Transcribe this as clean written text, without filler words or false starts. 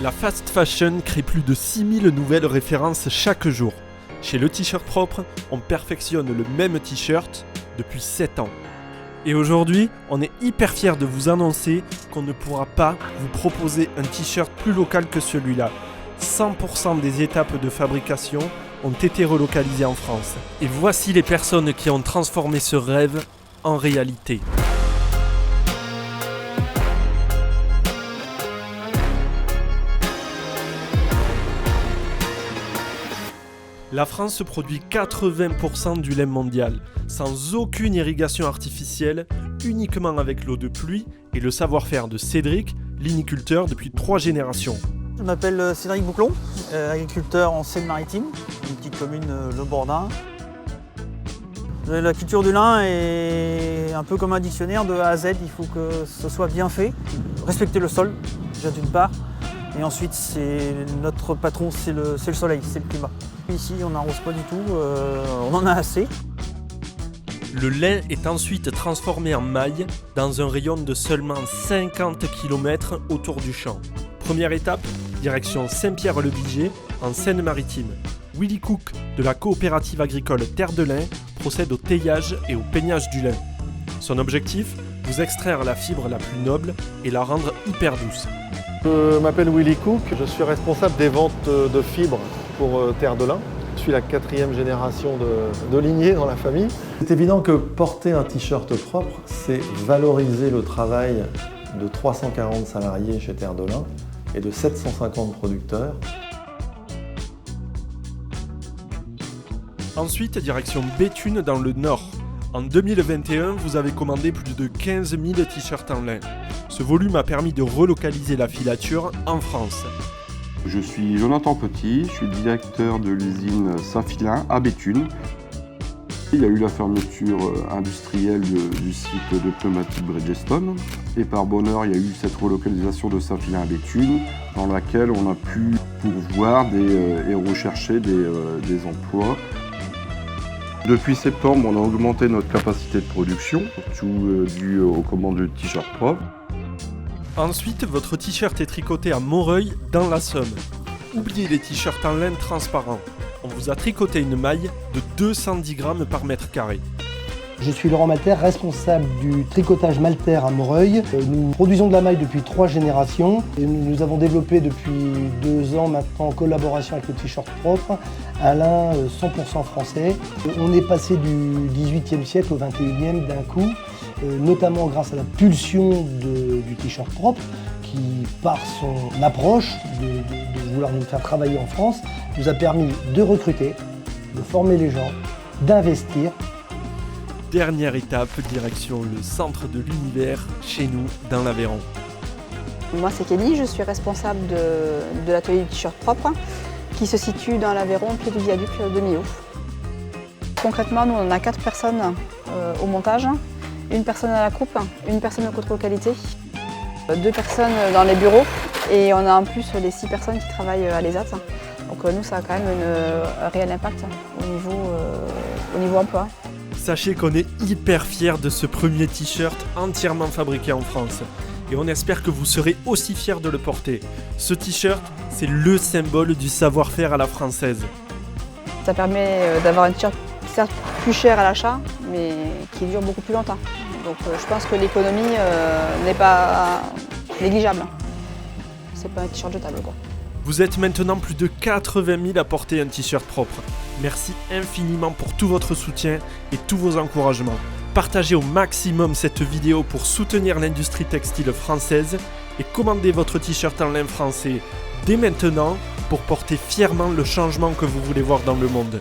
La fast fashion crée plus de 6000 nouvelles références chaque jour. Chez Le T-shirt propre, on perfectionne le même t-shirt depuis 7 ans. Et aujourd'hui, on est hyper fiers de vous annoncer qu'on ne pourra pas vous proposer un t-shirt plus local que celui-là. 100% des étapes de fabrication ont été relocalisées en France. Et voici les personnes qui ont transformé ce rêve en réalité. La France produit 80% du lait mondial, sans aucune irrigation artificielle, uniquement avec l'eau de pluie et le savoir-faire de Cédric, liniculteur depuis 3 générations. Je m'appelle Cédric Bouclon, agriculteur en Seine-Maritime, une petite commune, Le Bourdin. La culture du lin est un peu comme un dictionnaire de A à Z, il faut que ce soit bien fait. Respecter le sol, déjà d'une part, et ensuite notre patron c'est le soleil, c'est le climat. Ici on n'arrose pas du tout, on en a assez. Le lin est ensuite transformé en maille dans un rayon de seulement 50 km autour du champ. Première étape, direction Saint-Pierre-le-Viger, en Seine-Maritime. Willy Cook, de la coopérative agricole Terre de Lin, procède au teillage et au peignage du lin. Son objectif, vous extraire la fibre la plus noble et la rendre hyper douce. Je m'appelle Willy Cook, je suis responsable des ventes de fibres pour Terre de Lin. Je suis la 4e génération de lignée dans la famille. C'est évident que porter un t-shirt propre, c'est valoriser le travail de 340 salariés chez Terre de Lin et de 750 producteurs. Ensuite, direction Béthune dans le Nord. En 2021, vous avez commandé plus de 15 000 t-shirts en lin. Ce volume a permis de relocaliser la filature en France. Je suis Jonathan Petit, je suis directeur de l'usine Saint-Filin à Béthune. Il y a eu la fermeture industrielle du site de pneumatique Bridgestone. Et par bonheur, il y a eu cette relocalisation de Saint-Filin à Béthune, dans laquelle on a pu pourvoir et rechercher des emplois. Depuis septembre, on a augmenté notre capacité de production, surtout dû aux commandes de t-shirts propres. Ensuite, votre t-shirt est tricoté à Moreuil, dans la Somme. Oubliez les t-shirts en laine transparents. On vous a tricoté une maille de 210 grammes par mètre carré. Je suis Laurent Malter, responsable du tricotage Malter à Moreuil. Nous produisons de la maille depuis 3 générations et nous avons développé depuis 2 ans maintenant en collaboration avec le t-shirt propre un lin 100% français. On est passé du 18e siècle au 21e d'un coup, notamment grâce à la pulsion du t-shirt propre qui, par son approche de vouloir nous faire travailler en France, nous a permis de recruter, de former les gens, d'investir. Dernière étape, direction le centre de l'univers, chez nous, dans l'Aveyron. Moi c'est Kelly, je suis responsable de l'atelier du t-shirt propre qui se situe dans l'Aveyron, au pied du viaduc de Millau. Concrètement, nous on a 4 personnes au montage, une personne à la coupe, une personne au contrôle qualité, 2 personnes dans les bureaux et on a en plus les 6 personnes qui travaillent à l'ESAT. Donc nous ça a quand même un réel impact au niveau emploi. Sachez qu'on est hyper fiers de ce premier t-shirt entièrement fabriqué en France. Et on espère que vous serez aussi fiers de le porter. Ce t-shirt, c'est le symbole du savoir-faire à la française. Ça permet d'avoir un t-shirt certes plus cher à l'achat, mais qui dure beaucoup plus longtemps. Donc je pense que l'économie n'est pas négligeable. C'est pas un t-shirt jetable, quoi. Vous êtes maintenant plus de 80 000 à porter un t-shirt propre. Merci infiniment pour tout votre soutien et tous vos encouragements. Partagez au maximum cette vidéo pour soutenir l'industrie textile française et commandez votre t-shirt en lin français dès maintenant pour porter fièrement le changement que vous voulez voir dans le monde.